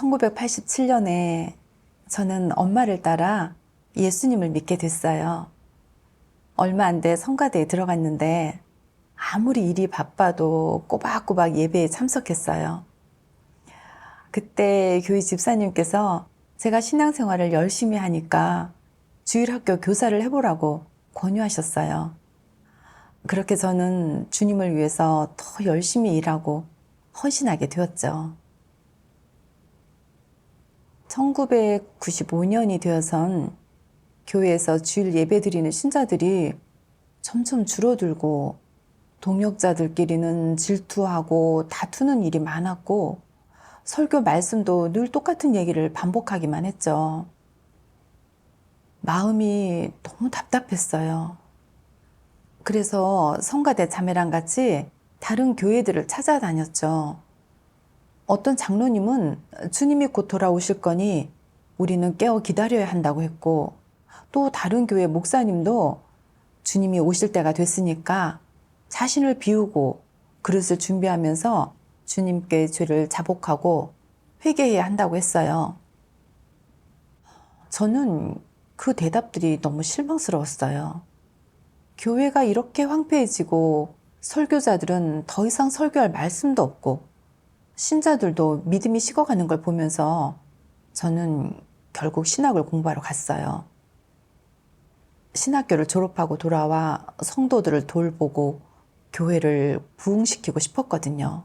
1987년에 저는 엄마를 따라 예수님을 믿게 됐어요. 얼마 안 돼 성가대에 들어갔는데 아무리 일이 바빠도 꼬박꼬박 예배에 참석했어요. 그때 교회 집사님께서 제가 신앙생활을 열심히 하니까 주일학교 교사를 해보라고 권유하셨어요. 그렇게 저는 주님을 위해서 더 열심히 일하고 헌신하게 되었죠. 1995년이 되어선 교회에서 주일 예배 드리는 신자들이 점점 줄어들고 동역자들끼리는 질투하고 다투는 일이 많았고 설교 말씀도 늘 똑같은 얘기를 반복하기만 했죠. 마음이 너무 답답했어요. 그래서 성가대 자매랑 같이 다른 교회들을 찾아다녔죠. 어떤 장로님은 주님이 곧 돌아오실 거니 우리는 깨어 기다려야 한다고 했고, 또 다른 교회 목사님도 주님이 오실 때가 됐으니까 자신을 비우고 그릇을 준비하면서 주님께 죄를 자복하고 회개해야 한다고 했어요. 저는 그 대답들이 너무 실망스러웠어요. 교회가 이렇게 황폐해지고 설교자들은 더 이상 설교할 말씀도 없고 신자들도 믿음이 식어가는 걸 보면서 저는 결국 신학을 공부하러 갔어요. 신학교를 졸업하고 돌아와 성도들을 돌보고 교회를 부흥시키고 싶었거든요.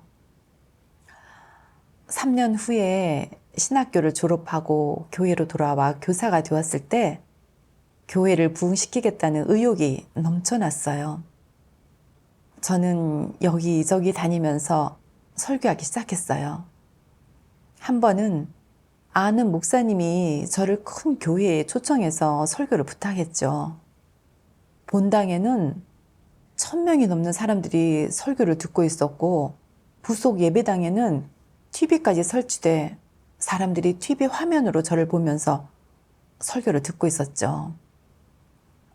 3년 후에 신학교를 졸업하고 교회로 돌아와 교사가 되었을 때 교회를 부흥시키겠다는 의욕이 넘쳐났어요. 저는 여기저기 다니면서 설교하기 시작했어요. 한 번은 아는 목사님이 저를 큰 교회에 초청해서 설교를 부탁했죠. 본당에는 1000명이 넘는 사람들이 설교를 듣고 있었고 부속 예배당에는 TV까지 설치돼 사람들이 TV 화면으로 저를 보면서 설교를 듣고 있었죠.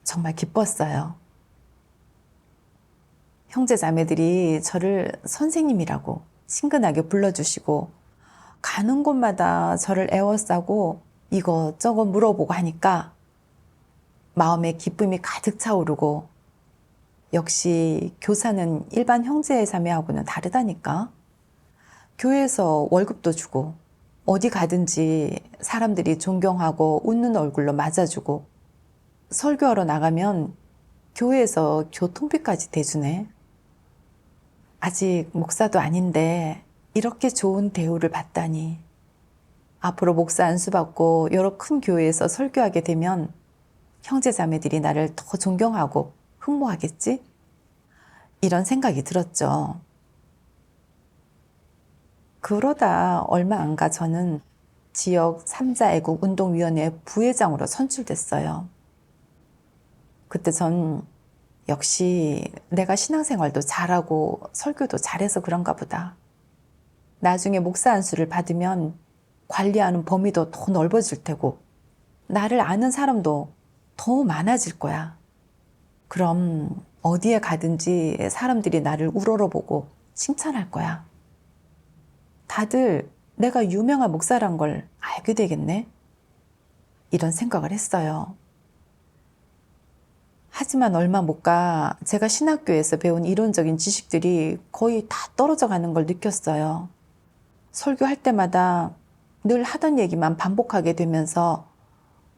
정말 기뻤어요. 형제 자매들이 저를 선생님이라고 친근하게 불러주시고 가는 곳마다 저를 애워싸고 이것저것 물어보고 하니까 마음에 기쁨이 가득 차오르고 역시 교사는 일반 형제 자매하고는 다르다니까. 교회에서 월급도 주고 어디 가든지 사람들이 존경하고 웃는 얼굴로 맞아주고 설교하러 나가면 교회에서 교통비까지 대주네. 아직 목사도 아닌데 이렇게 좋은 대우를 받다니. 앞으로 목사 안수받고 여러 큰 교회에서 설교하게 되면 형제 자매들이 나를 더 존경하고 흠모하겠지? 이런 생각이 들었죠. 그러다 얼마 안 가 저는 지역 3자 애국 운동위원회 부회장으로 선출됐어요. 그때 전 역시 내가 신앙생활도 잘하고 설교도 잘해서 그런가 보다. 나중에 목사 안수를 받으면 관리하는 범위도 더 넓어질 테고 나를 아는 사람도 더 많아질 거야. 그럼 어디에 가든지 사람들이 나를 우러러보고 칭찬할 거야. 다들 내가 유명한 목사란 걸 알게 되겠네? 이런 생각을 했어요. 하지만 얼마 못 가 제가 신학교에서 배운 이론적인 지식들이 거의 다 떨어져 가는 걸 느꼈어요. 설교할 때마다 늘 하던 얘기만 반복하게 되면서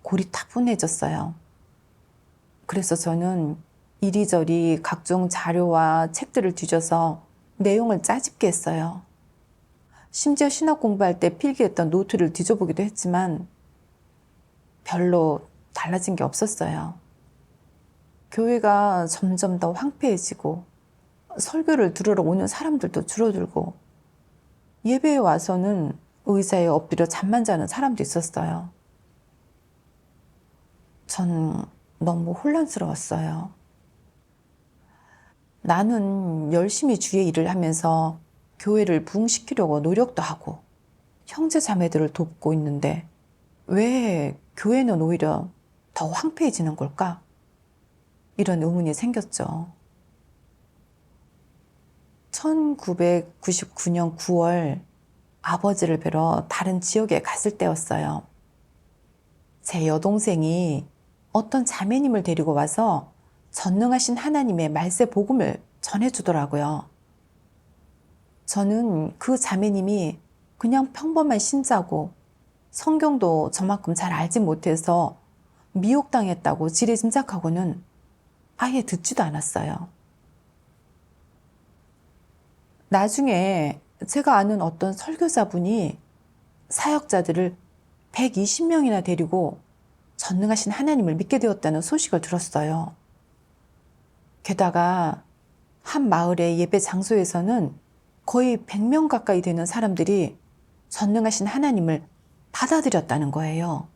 고리타분해졌어요. 그래서 저는 이리저리 각종 자료와 책들을 뒤져서 내용을 짜집게 했어요. 심지어 신학 공부할 때 필기했던 노트를 뒤져보기도 했지만 별로 달라진 게 없었어요. 교회가 점점 더 황폐해지고 설교를 들으러 오는 사람들도 줄어들고 예배에 와서는 의자에 엎드려 잠만 자는 사람도 있었어요. 전 너무 혼란스러웠어요. 나는 열심히 주의 일을 하면서 교회를 부흥시키려고 노력도 하고 형제 자매들을 돕고 있는데 왜 교회는 오히려 더 황폐해지는 걸까? 이런 의문이 생겼죠. 1999년 9월 아버지를 뵈러 다른 지역에 갔을 때였어요. 제 여동생이 어떤 자매님을 데리고 와서 전능하신 하나님의 말세 복음을 전해주더라고요. 저는 그 자매님이 그냥 평범한 신자고 성경도 저만큼 잘 알지 못해서 미혹당했다고 지레짐작하고는 아예 듣지도 않았어요. 나중에 제가 아는 어떤 설교자분이 사역자들을 120명이나 데리고 전능하신 하나님을 믿게 되었다는 소식을 들었어요. 게다가 한 마을의 예배 장소에서는 거의 100명 가까이 되는 사람들이 전능하신 하나님을 받아들였다는 거예요.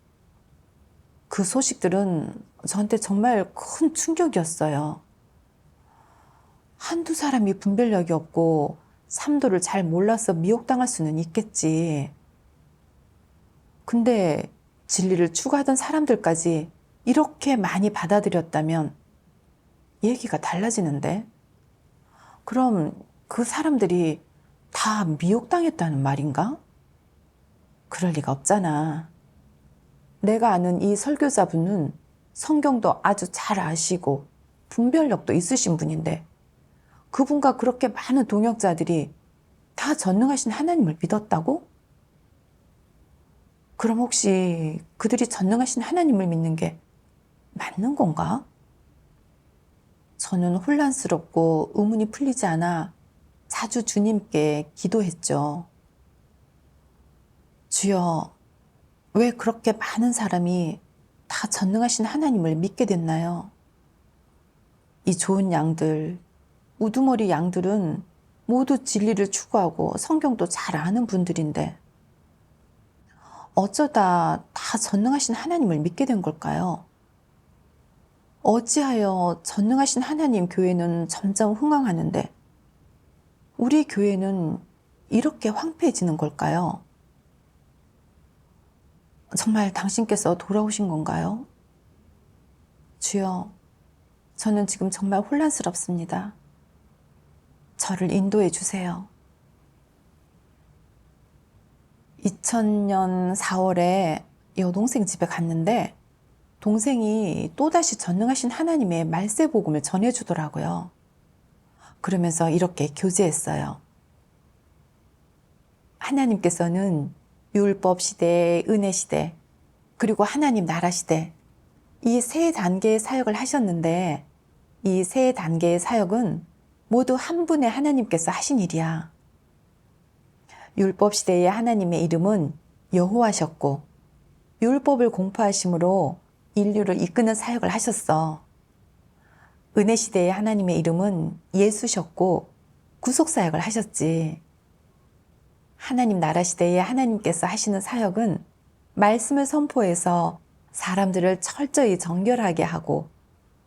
그 소식들은 저한테 정말 큰 충격이었어요. 한두 사람이 분별력이 없고 삼도를 잘 몰라서 미혹당할 수는 있겠지. 근데 진리를 추구하던 사람들까지 이렇게 많이 받아들였다면 얘기가 달라지는데? 그럼 그 사람들이 다 미혹당했다는 말인가? 그럴 리가 없잖아. 내가 아는 이 설교자분은 성경도 아주 잘 아시고 분별력도 있으신 분인데 그분과 그렇게 많은 동역자들이 다 전능하신 하나님을 믿었다고? 그럼 혹시 그들이 전능하신 하나님을 믿는 게 맞는 건가? 저는 혼란스럽고 의문이 풀리지 않아 자주 주님께 기도했죠. 주여, 왜 그렇게 많은 사람이 다 전능하신 하나님을 믿게 됐나요? 이 좋은 양들, 우두머리 양들은 모두 진리를 추구하고 성경도 잘 아는 분들인데 어쩌다 다 전능하신 하나님을 믿게 된 걸까요? 어찌하여 전능하신 하나님 교회는 점점 흥황하는데 우리 교회는 이렇게 황폐해지는 걸까요? 정말 당신께서 돌아오신 건가요? 주여, 저는 지금 정말 혼란스럽습니다. 저를 인도해 주세요. 2000년 4월에 여동생 집에 갔는데 동생이 또다시 전능하신 하나님의 말세 복음을 전해주더라고요. 그러면서 이렇게 교제했어요. 하나님께서는 율법 시대, 은혜 시대, 그리고 하나님 나라 시대 이 세 단계의 사역을 하셨는데 이 세 단계의 사역은 모두 한 분의 하나님께서 하신 일이야. 율법 시대의 하나님의 이름은 여호와셨고 율법을 공포하심으로 인류를 이끄는 사역을 하셨어. 은혜 시대의 하나님의 이름은 예수셨고 구속 사역을 하셨지. 하나님 나라 시대의 하나님께서 하시는 사역은 말씀을 선포해서 사람들을 철저히 정결하게 하고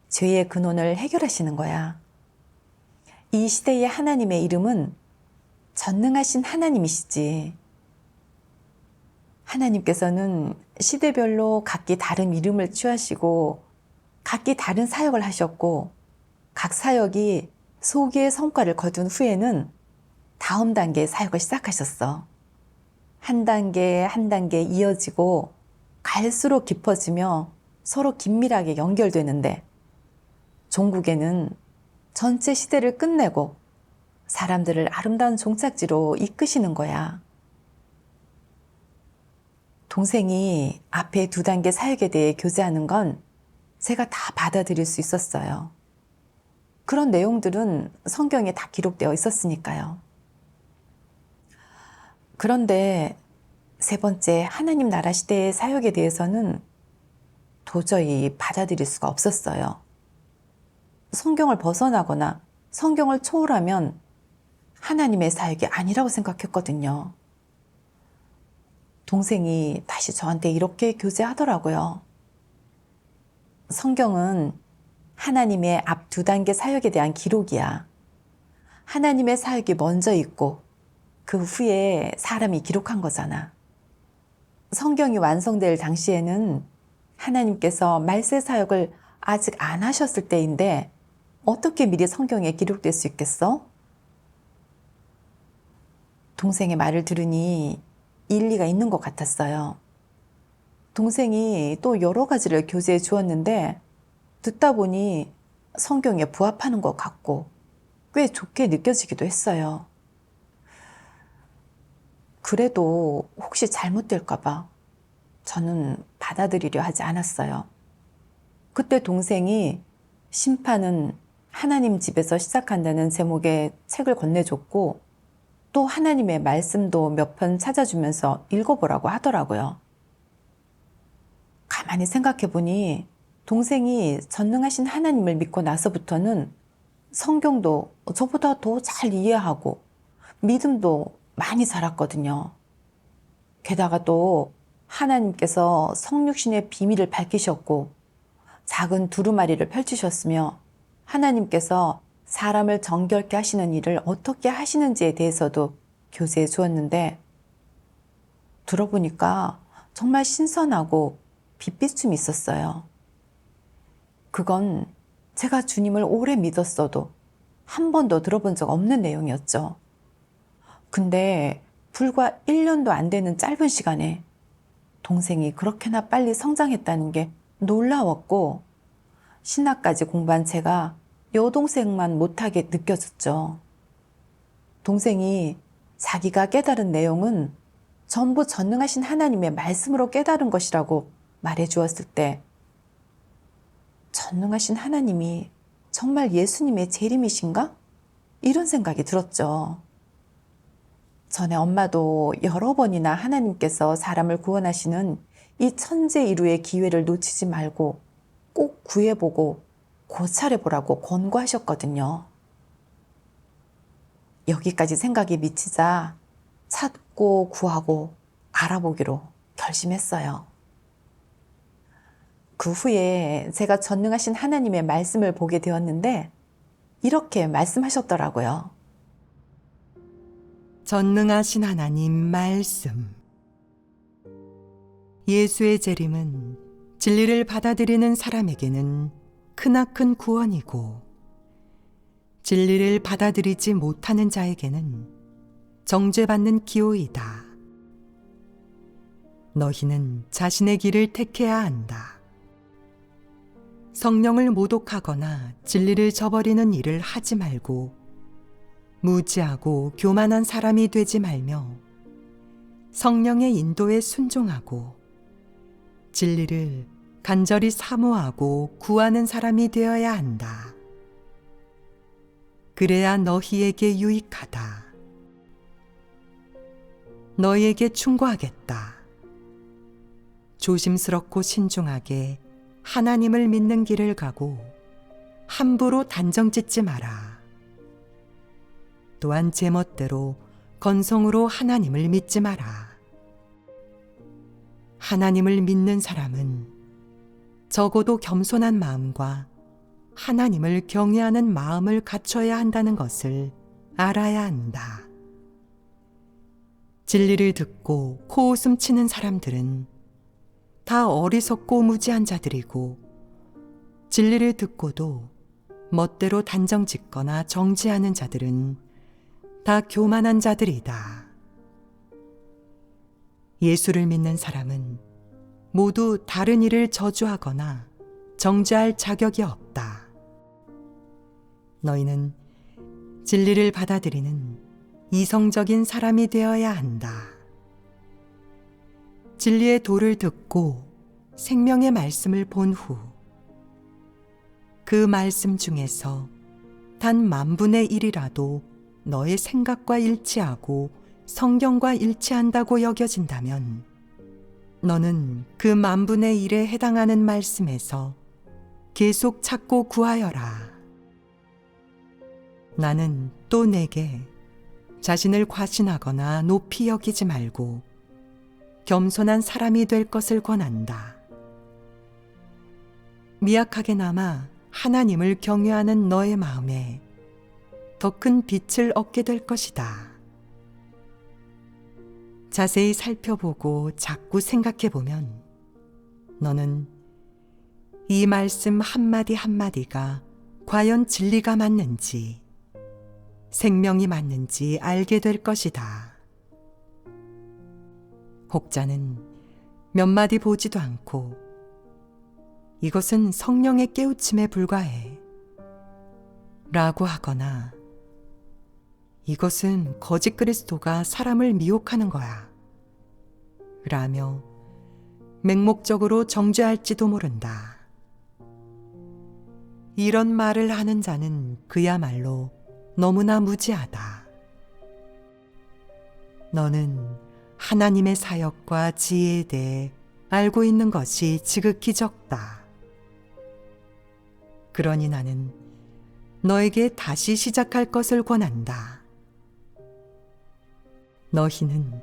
죄의 근원을 해결하시는 거야. 이 시대의 하나님의 이름은 전능하신 하나님이시지. 하나님께서는 시대별로 각기 다른 이름을 취하시고 각기 다른 사역을 하셨고 각 사역이 소기의 성과를 거둔 후에는 다음 단계의 사역을 시작하셨어. 한 단계 한 단계 이어지고 갈수록 깊어지며 서로 긴밀하게 연결되는데 종국에는 전체 시대를 끝내고 사람들을 아름다운 종착지로 이끄시는 거야. 동생이 앞에 두 단계 사역에 대해 교제하는 건 제가 다 받아들일 수 있었어요. 그런 내용들은 성경에 다 기록되어 있었으니까요. 그런데 세 번째 하나님 나라 시대의 사역에 대해서는 도저히 받아들일 수가 없었어요. 성경을 벗어나거나 성경을 초월하면 하나님의 사역이 아니라고 생각했거든요. 동생이 다시 저한테 이렇게 교제하더라고요. 성경은 하나님의 앞 두 단계 사역에 대한 기록이야. 하나님의 사역이 먼저 있고 그 후에 사람이 기록한 거잖아. 성경이 완성될 당시에는 하나님께서 말세 사역을 아직 안 하셨을 때인데 어떻게 미리 성경에 기록될 수 있겠어? 동생의 말을 들으니 일리가 있는 것 같았어요. 동생이 또 여러 가지를 교제해 주었는데 듣다 보니 성경에 부합하는 것 같고 꽤 좋게 느껴지기도 했어요. 그래도 혹시 잘못될까봐 저는 받아들이려 하지 않았어요. 그때 동생이 심판은 하나님 집에서 시작한다는 제목의 책을 건네줬고 또 하나님의 말씀도 몇 편 찾아주면서 읽어보라고 하더라고요. 가만히 생각해 보니 동생이 전능하신 하나님을 믿고 나서부터는 성경도 저보다 더 잘 이해하고 믿음도 많이 자랐거든요. 게다가 또 하나님께서 성육신의 비밀을 밝히셨고 작은 두루마리를 펼치셨으며 하나님께서 사람을 정결케 하시는 일을 어떻게 하시는지에 대해서도 교제해 주었는데 들어보니까 정말 신선하고 빛비춤이 있었어요. 그건 제가 주님을 오래 믿었어도 한 번도 들어본 적 없는 내용이었죠. 근데 불과 1년도 안 되는 짧은 시간에 동생이 그렇게나 빨리 성장했다는 게 놀라웠고 신학까지 공부한 제가 여동생만 못하게 느껴졌죠. 동생이 자기가 깨달은 내용은 전부 전능하신 하나님의 말씀으로 깨달은 것이라고 말해 주었을 때 전능하신 하나님이 정말 예수님의 재림이신가? 이런 생각이 들었죠. 전에 엄마도 여러 번이나 하나님께서 사람을 구원하시는 이 천재이루의 기회를 놓치지 말고 꼭 구해보고 고찰해보라고 권고하셨거든요. 여기까지 생각이 미치자 찾고 구하고 알아보기로 결심했어요. 그 후에 제가 전능하신 하나님의 말씀을 보게 되었는데 이렇게 말씀하셨더라고요. 전능하신 하나님 말씀. 예수의 재림은 진리를 받아들이는 사람에게는 크나큰 구원이고 진리를 받아들이지 못하는 자에게는 정죄받는 기호이다. 너희는 자신의 길을 택해야 한다. 성령을 모독하거나 진리를 저버리는 일을 하지 말고 무지하고 교만한 사람이 되지 말며 성령의 인도에 순종하고 진리를 간절히 사모하고 구하는 사람이 되어야 한다. 그래야 너희에게 유익하다. 너희에게 충고하겠다. 조심스럽고 신중하게 하나님을 믿는 길을 가고 함부로 단정 짓지 마라. 또한 제멋대로 건성으로 하나님을 믿지 마라. 하나님을 믿는 사람은 적어도 겸손한 마음과 하나님을 경외하는 마음을 갖춰야 한다는 것을 알아야 한다. 진리를 듣고 코웃음 치는 사람들은 다 어리석고 무지한 자들이고 진리를 듣고도 멋대로 단정 짓거나 정지하는 자들은 다 교만한 자들이다. 예수를 믿는 사람은 모두 다른 이를 저주하거나 정죄할 자격이 없다. 너희는 진리를 받아들이는 이성적인 사람이 되어야 한다. 진리의 도를 듣고 생명의 말씀을 본 후 그 말씀 중에서 단 10,000,000,000,000이라도 너의 생각과 일치하고 성경과 일치한다고 여겨진다면 너는 그 10,000,000,000,000에 해당하는 말씀에서 계속 찾고 구하여라. 나는 또 내게 자신을 과신하거나 높이 여기지 말고 겸손한 사람이 될 것을 권한다. 미약하게나마 하나님을 경외하는 너의 마음에 더 큰 빛을 얻게 될 것이다. 자세히 살펴보고 자꾸 생각해보면 너는 이 말씀 한마디 한마디가 과연 진리가 맞는지 생명이 맞는지 알게 될 것이다. 혹자는 몇 마디 보지도 않고 이것은 성령의 깨우침에 불과해 라고 하거나 이것은 거짓 그리스도가 사람을 미혹하는 거야 라며 맹목적으로 정죄할지도 모른다. 이런 말을 하는 자는 그야말로 너무나 무지하다. 너는 하나님의 사역과 지혜에 대해 알고 있는 것이 지극히 적다. 그러니 나는 너에게 다시 시작할 것을 권한다. 너희는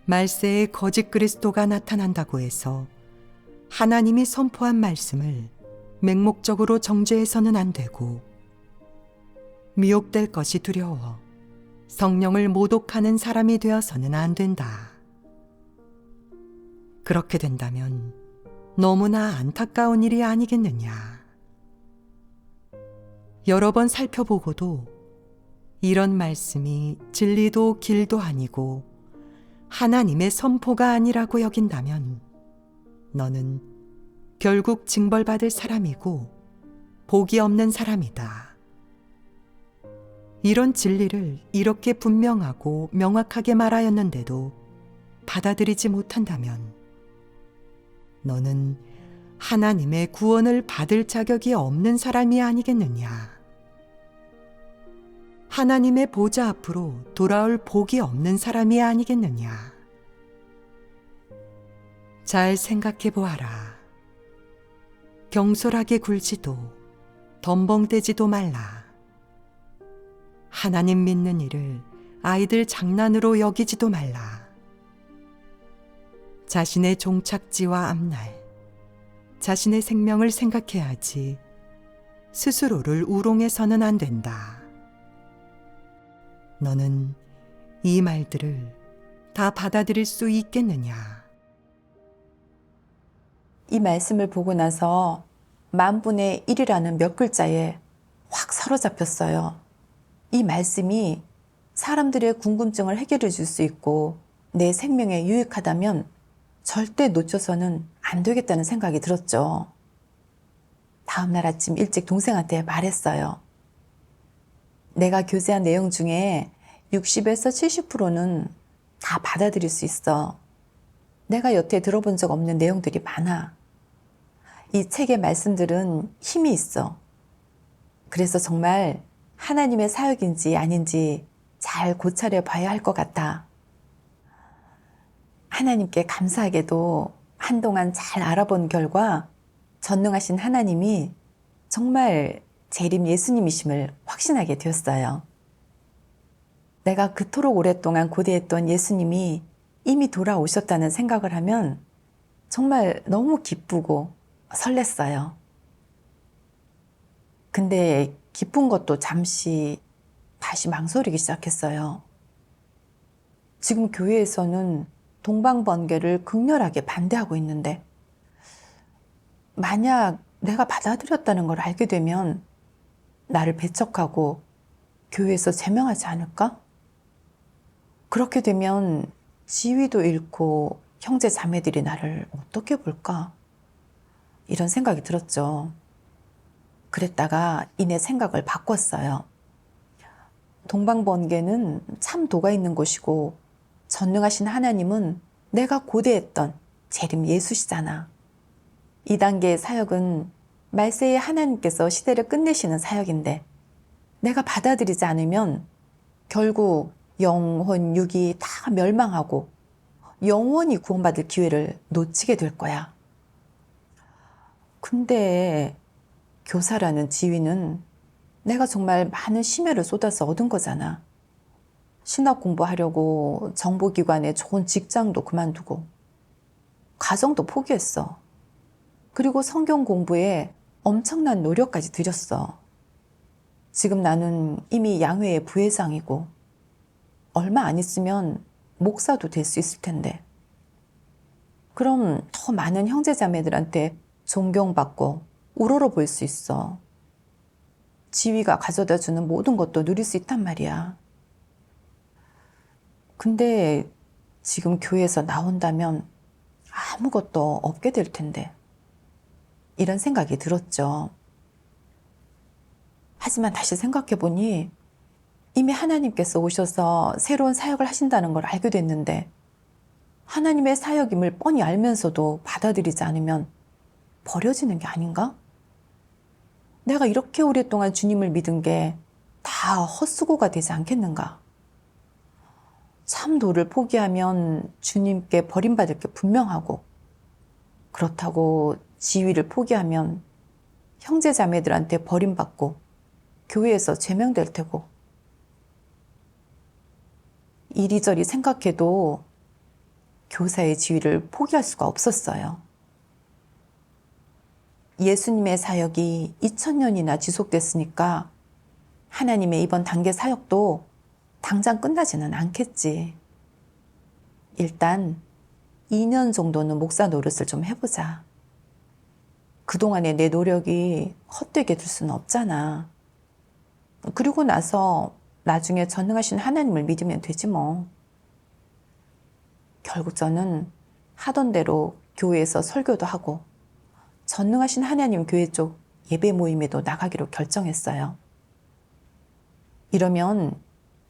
말세에 거짓 그리스도가 나타난다고 해서 하나님이 선포한 말씀을 맹목적으로 정죄해서는 안 되고 미혹될 것이 두려워 성령을 모독하는 사람이 되어서는 안 된다. 그렇게 된다면 너무나 안타까운 일이 아니겠느냐. 여러 번 살펴보고도 이런 말씀이 진리도 길도 아니고 하나님의 선포가 아니라고 여긴다면 너는 결국 징벌받을 사람이고 복이 없는 사람이다. 이런 진리를 이렇게 분명하고 명확하게 말하였는데도 받아들이지 못한다면 너는 하나님의 구원을 받을 자격이 없는 사람이 아니겠느냐. 하나님의 보좌 앞으로 돌아올 복이 없는 사람이 아니겠느냐. 잘 생각해 보아라. 경솔하게 굴지도 덤벙대지도 말라. 하나님 믿는 일을 아이들 장난으로 여기지도 말라. 자신의 종착지와 앞날, 자신의 생명을 생각해야지 스스로를 우롱해서는 안 된다. 너는 이 말들을 다 받아들일 수 있겠느냐? 이 말씀을 보고 나서 10,000분의 1이라는 몇 글자에 확 사로잡혔어요. 이 말씀이 사람들의 궁금증을 해결해 줄 수 있고 내 생명에 유익하다면 절대 놓쳐서는 안 되겠다는 생각이 들었죠. 다음날 아침 일찍 동생한테 말했어요. 내가 교제한 내용 중에 60에서 70%는 다 받아들일 수 있어. 내가 여태 들어본 적 없는 내용들이 많아. 이 책의 말씀들은 힘이 있어. 그래서 정말 하나님의 사역인지 아닌지 잘 고찰해 봐야 할 것 같아. 하나님께 감사하게도 한동안 잘 알아본 결과 전능하신 하나님이 정말 재림 예수님이심을 확신하게 되었어요. 내가 그토록 오랫동안 고대했던 예수님이 이미 돌아오셨다는 생각을 하면 정말 너무 기쁘고 설렜어요. 근데 기쁜 것도 잠시 다시 망설이기 시작했어요. 지금 교회에서는 동방번개를 극렬하게 반대하고 있는데 만약 내가 받아들였다는 걸 알게 되면 나를 배척하고 교회에서 제명하지 않을까? 그렇게 되면 지위도 잃고 형제 자매들이 나를 어떻게 볼까? 이런 생각이 들었죠. 그랬다가 이내 생각을 바꿨어요. 동방번개는 참 도가 있는 곳이고 전능하신 하나님은 내가 고대했던 재림 예수시잖아. 이 단계의 사역은 말세에 하나님께서 시대를 끝내시는 사역인데 내가 받아들이지 않으면 결국 영혼, 육이 다 멸망하고 영원히 구원받을 기회를 놓치게 될 거야. 근데 교사라는 지위는 내가 정말 많은 심혈을 쏟아서 얻은 거잖아. 신학 공부하려고 정보기관에 좋은 직장도 그만두고 가정도 포기했어. 그리고 성경 공부에 엄청난 노력까지 들였어. 지금 나는 이미 양회의 부회장이고 얼마 안 있으면 목사도 될 수 있을 텐데. 그럼 더 많은 형제자매들한테 존경받고 우러러 볼 수 있어. 지위가 가져다주는 모든 것도 누릴 수 있단 말이야. 근데 지금 교회에서 나온다면 아무것도 없게 될 텐데. 이런 생각이 들었죠. 하지만 다시 생각해보니 이미 하나님께서 오셔서 새로운 사역을 하신다는 걸 알게 됐는데 하나님의 사역임을 뻔히 알면서도 받아들이지 않으면 버려지는 게 아닌가? 내가 이렇게 오랫동안 주님을 믿은 게 다 헛수고가 되지 않겠는가? 참 도를 포기하면 주님께 버림받을 게 분명하고 그렇다고 지위를 포기하면 형제 자매들한테 버림받고 교회에서 제명될 테고 이리저리 생각해도 교사의 지위를 포기할 수가 없었어요. 예수님의 사역이 2000년이나 지속됐으니까 하나님의 이번 단계 사역도 당장 끝나지는 않겠지. 일단 2년 정도는 목사 노릇을 좀 해보자. 그동안의 내 노력이 헛되게 둘 수는 없잖아. 그리고 나서 나중에 전능하신 하나님을 믿으면 되지 뭐. 결국 저는 하던 대로 교회에서 설교도 하고 전능하신 하나님 교회 쪽 예배 모임에도 나가기로 결정했어요. 이러면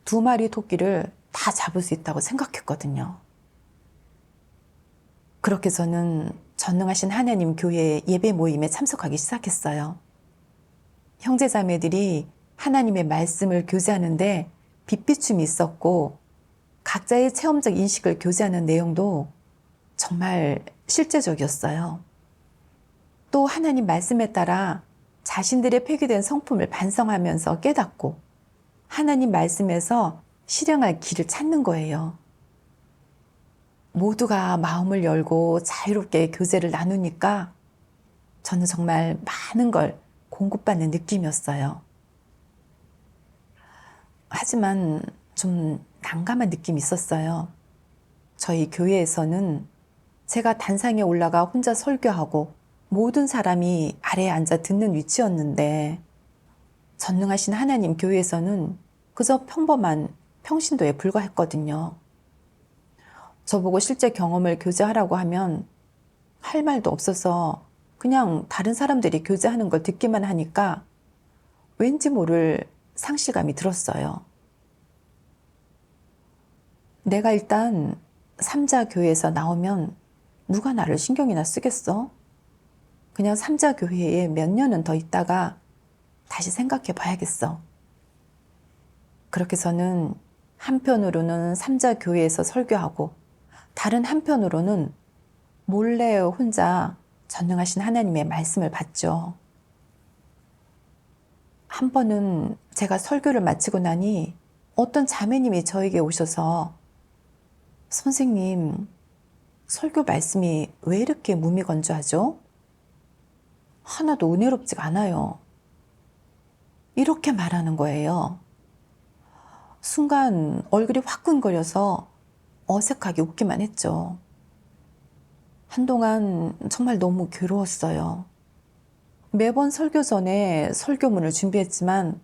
2마리 토끼를 다 잡을 수 있다고 생각했거든요. 그렇게 저는 전능하신 하나님 교회 예배 모임에 참석하기 시작했어요. 형제자매들이 하나님의 말씀을 교제하는데 빛비춤이 있었고 각자의 체험적 인식을 교제하는 내용도 정말 실제적이었어요. 또 하나님 말씀에 따라 자신들의 폐기된 성품을 반성하면서 깨닫고 하나님 말씀에서 실행할 길을 찾는 거예요. 모두가 마음을 열고 자유롭게 교제를 나누니까 저는 정말 많은 걸 공급받는 느낌이었어요. 하지만 좀 난감한 느낌이 있었어요. 저희 교회에서는 제가 단상에 올라가 혼자 설교하고 모든 사람이 아래에 앉아 듣는 위치였는데 전능하신 하나님 교회에서는 그저 평범한 평신도에 불과했거든요. 저보고 실제 경험을 교제하라고 하면 할 말도 없어서 그냥 다른 사람들이 교제하는 걸 듣기만 하니까 왠지 모를 상실감이 들었어요. 내가 일단 삼자 교회에서 나오면 누가 나를 신경이나 쓰겠어? 그냥 삼자 교회에 몇 년은 더 있다가 다시 생각해 봐야겠어. 그렇게 저는 한편으로는 삼자 교회에서 설교하고 다른 한편으로는 몰래 혼자 전능하신 하나님의 말씀을 받죠. 한 번은 제가 설교를 마치고 나니 어떤 자매님이 저에게 오셔서 선생님, 설교 말씀이 왜 이렇게 무미건조하죠? 하나도 은혜롭지가 않아요. 이렇게 말하는 거예요. 순간 얼굴이 화끈거려서 어색하게 웃기만 했죠. 한동안 정말 너무 괴로웠어요. 매번 설교 전에 설교문을 준비했지만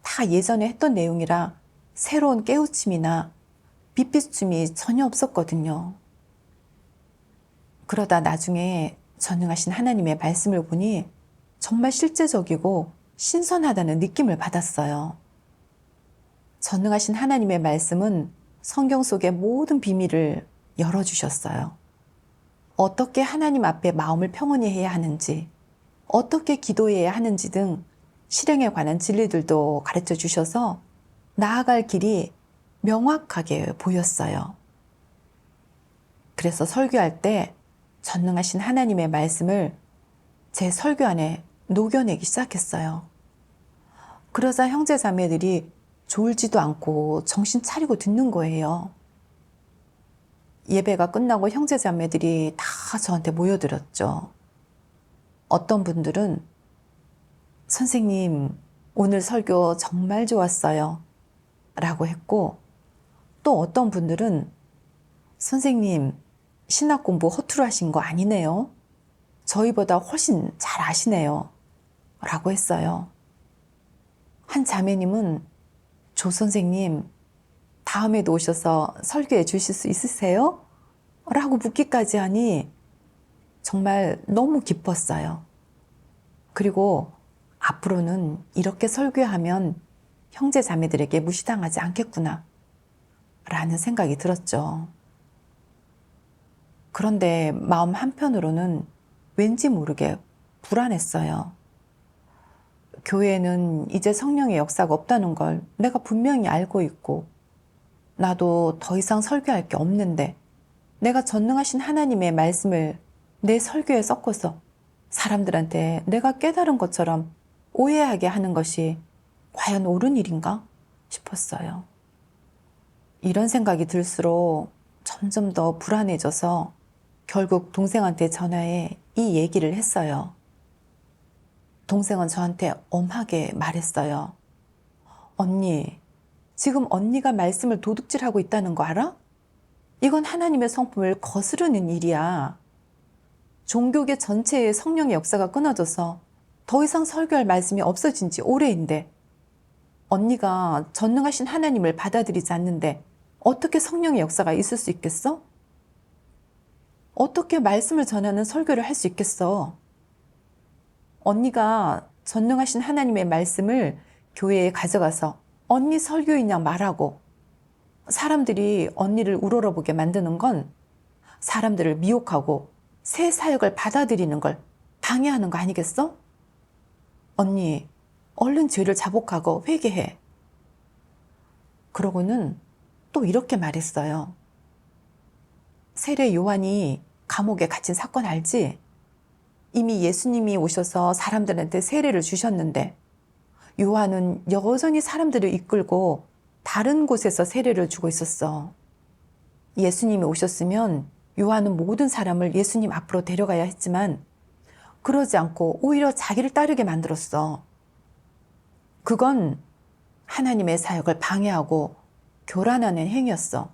다 예전에 했던 내용이라 새로운 깨우침이나 빛비춤이 전혀 없었거든요. 그러다 나중에 전능하신 하나님의 말씀을 보니 정말 실제적이고 신선하다는 느낌을 받았어요. 전능하신 하나님의 말씀은 성경 속의 모든 비밀을 열어주셨어요. 어떻게 하나님 앞에 마음을 평온히 해야 하는지, 어떻게 기도해야 하는지 등 실행에 관한 진리들도 가르쳐 주셔서 나아갈 길이 명확하게 보였어요. 그래서 설교할 때 전능하신 하나님의 말씀을 제 설교 안에 녹여내기 시작했어요. 그러자 형제 자매들이 졸지도 않고 정신 차리고 듣는 거예요. 예배가 끝나고 형제 자매들이 다 저한테 모여들었죠. 어떤 분들은 선생님, 오늘 설교 정말 좋았어요. 라고 했고, 또 어떤 분들은 선생님, 신학 공부 허투루 하신 거 아니네요. 저희보다 훨씬 잘 아시네요. 라고 했어요. 한 자매님은 조 선생님, 다음에도 오셔서 설교해 주실 수 있으세요? 라고 묻기까지 하니 정말 너무 기뻤어요. 그리고 앞으로는 이렇게 설교하면 형제 자매들에게 무시당하지 않겠구나 라는 생각이 들었죠. 그런데 마음 한편으로는 왠지 모르게 불안했어요. 교회에는 이제 성령의 역사가 없다는 걸 내가 분명히 알고 있고, 나도 더 이상 설교할 게 없는데 내가 전능하신 하나님의 말씀을 내 설교에 섞어서 사람들한테 내가 깨달은 것처럼 오해하게 하는 것이 과연 옳은 일인가 싶었어요. 이런 생각이 들수록 점점 더 불안해져서 결국 동생한테 전화해 이 얘기를 했어요. 동생은 저한테 엄하게 말했어요. 언니, 지금 언니가 말씀을 도둑질하고 있다는 거 알아? 이건 하나님의 성품을 거스르는 일이야. 종교계 전체의 성령의 역사가 끊어져서 더 이상 설교할 말씀이 없어진 지 오래인데, 언니가 전능하신 하나님을 받아들이지 않는데 어떻게 성령의 역사가 있을 수 있겠어? 어떻게 말씀을 전하는 설교를 할 수 있겠어? 언니가 전능하신 하나님의 말씀을 교회에 가져가서 언니 설교이냐 말하고 사람들이 언니를 우러러보게 만드는 건 사람들을 미혹하고 새 사역을 받아들이는 걸 방해하는 거 아니겠어? 언니, 얼른 죄를 자복하고 회개해. 그러고는 또 이렇게 말했어요. 세례 요한이 감옥에 갇힌 사건 알지? 이미 예수님이 오셔서 사람들한테 세례를 주셨는데 요한은 여전히 사람들을 이끌고 다른 곳에서 세례를 주고 있었어. 예수님이 오셨으면 요한은 모든 사람을 예수님 앞으로 데려가야 했지만 그러지 않고 오히려 자기를 따르게 만들었어. 그건 하나님의 사역을 방해하고 교란하는 행위였어.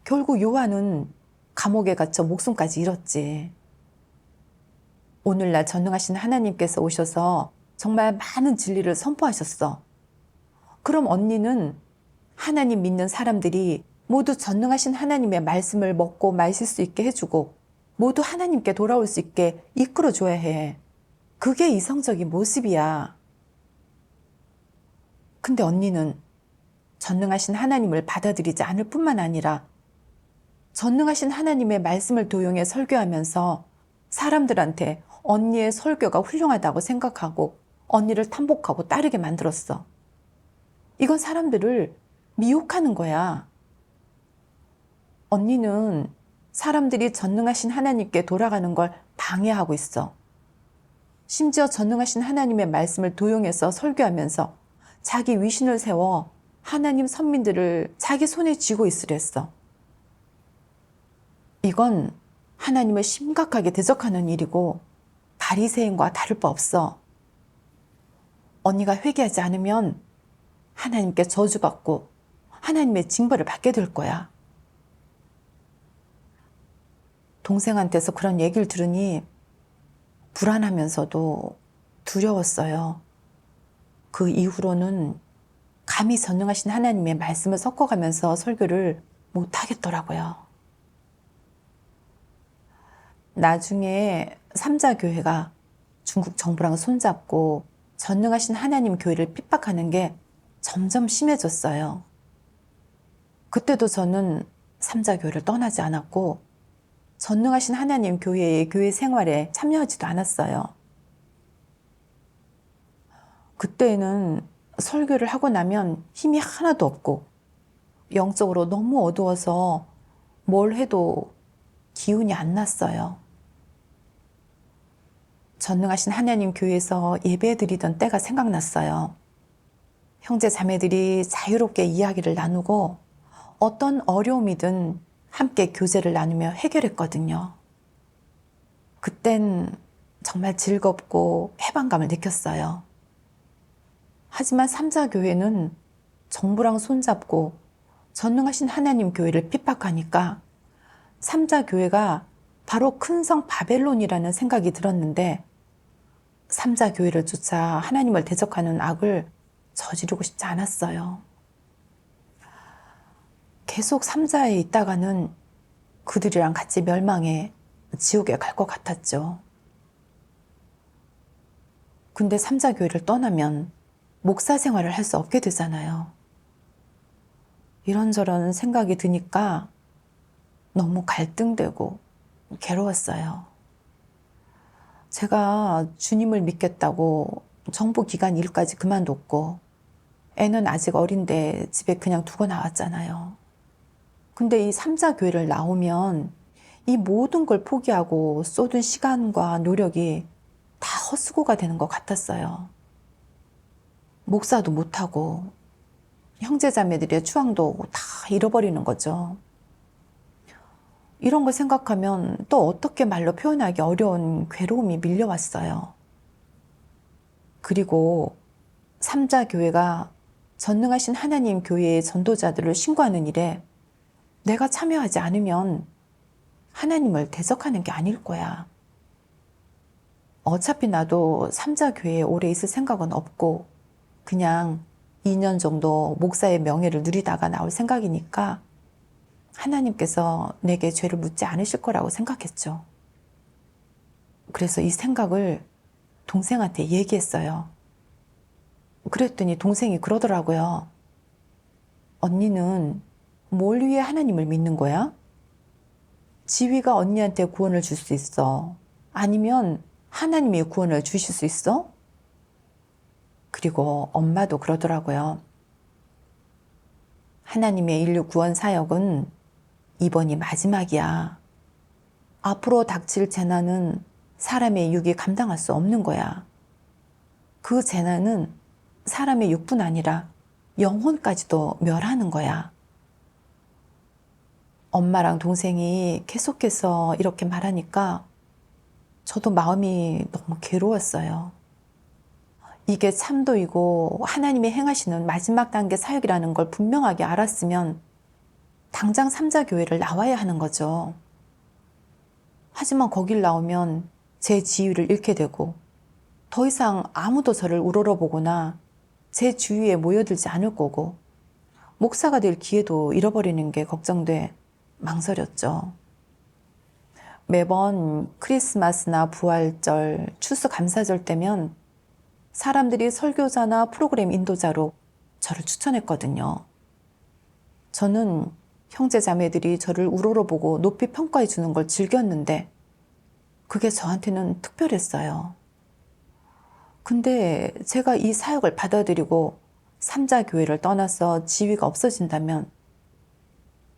결국 요한은 감옥에 갇혀 목숨까지 잃었지. 오늘날 전능하신 하나님께서 오셔서 정말 많은 진리를 선포하셨어. 그럼 언니는 하나님 믿는 사람들이 모두 전능하신 하나님의 말씀을 먹고 마실 수 있게 해주고 모두 하나님께 돌아올 수 있게 이끌어줘야 해. 그게 이성적인 모습이야. 근데 언니는 전능하신 하나님을 받아들이지 않을 뿐만 아니라 전능하신 하나님의 말씀을 도용해 설교하면서 사람들한테 언니의 설교가 훌륭하다고 생각하고 언니를 탐복하고 따르게 만들었어. 이건 사람들을 미혹하는 거야. 언니는 사람들이 전능하신 하나님께 돌아가는 걸 방해하고 있어. 심지어 전능하신 하나님의 말씀을 도용해서 설교하면서 자기 위신을 세워 하나님 선민들을 자기 손에 쥐고 있으랬어. 이건 하나님을 심각하게 대적하는 일이고 바리새인과 다를 바 없어. 언니가 회개하지 않으면 하나님께 저주받고 하나님의 징벌을 받게 될 거야. 동생한테서 그런 얘기를 들으니 불안하면서도 두려웠어요. 그 이후로는 감히 전능하신 하나님의 말씀을 섞어가면서 설교를 못 하겠더라고요. 나중에 삼자교회가 중국 정부랑 손잡고 전능하신 하나님 교회를 핍박하는 게 점점 심해졌어요. 그때도 저는 삼자교회를 떠나지 않았고 전능하신 하나님 교회의 교회 생활에 참여하지도 않았어요. 그때는 설교를 하고 나면 힘이 하나도 없고 영적으로 너무 어두워서 뭘 해도 기운이 안 났어요. 전능하신 하나님 교회에서 예배드리던 때가 생각났어요. 형제 자매들이 자유롭게 이야기를 나누고 어떤 어려움이든 함께 교제를 나누며 해결했거든요. 그땐 정말 즐겁고 해방감을 느꼈어요. 하지만 삼자교회는 정부랑 손잡고 전능하신 하나님 교회를 핍박하니까 삼자교회가 바로 큰 성 바벨론이라는 생각이 들었는데 삼자교회를 쫓아 하나님을 대적하는 악을 저지르고 싶지 않았어요. 계속 삼자에 있다가는 그들이랑 같이 멸망해 지옥에 갈 것 같았죠. 근데 삼자교회를 떠나면 목사 생활을 할 수 없게 되잖아요. 이런저런 생각이 드니까 너무 갈등되고 괴로웠어요. 제가 주님을 믿겠다고 정부기관 일까지 그만뒀고 애는 아직 어린데 집에 그냥 두고 나왔잖아요. 근데 이 삼자교회를 나오면 이 모든 걸 포기하고 쏟은 시간과 노력이 다 헛수고가 되는 것 같았어요. 목사도 못하고 형제자매들의 추앙도 다 잃어버리는 거죠. 이런 거 생각하면 또 어떻게 말로 표현하기 어려운 괴로움이 밀려왔어요. 그리고 삼자교회가 전능하신 하나님 교회의 전도자들을 신고하는 일에 내가 참여하지 않으면 하나님을 대적하는 게 아닐 거야. 어차피 나도 삼자교회에 오래 있을 생각은 없고 그냥 2년 정도 목사의 명예를 누리다가 나올 생각이니까 하나님께서 내게 죄를 묻지 않으실 거라고 생각했죠. 그래서 이 생각을 동생한테 얘기했어요. 그랬더니 동생이 그러더라고요. 언니는 뭘 위해 하나님을 믿는 거야? 지위가 언니한테 구원을 줄 수 있어? 아니면 하나님이 구원을 주실 수 있어? 그리고 엄마도 그러더라고요. 하나님의 인류 구원 사역은 이번이 마지막이야. 앞으로 닥칠 재난은 사람의 육이 감당할 수 없는 거야. 그 재난은 사람의 육뿐 아니라 영혼까지도 멸하는 거야. 엄마랑 동생이 계속해서 이렇게 말하니까 저도 마음이 너무 괴로웠어요. 이게 참도이고 하나님이 행하시는 마지막 단계 사역이라는 걸 분명하게 알았으면 당장 삼자교회를 나와야 하는 거죠. 하지만 거길 나오면 제 지위를 잃게 되고 더 이상 아무도 저를 우러러보거나 제 주위에 모여들지 않을 거고 목사가 될 기회도 잃어버리는 게 걱정돼 망설였죠. 매번 크리스마스나 부활절, 추수감사절 때면 사람들이 설교자나 프로그램 인도자로 저를 추천했거든요. 저는 형제자매들이 저를 우러러보고 높이 평가해 주는 걸 즐겼는데 그게 저한테는 특별했어요. 근데 제가 이 사역을 받아들이고 삼자교회를 떠나서 지위가 없어진다면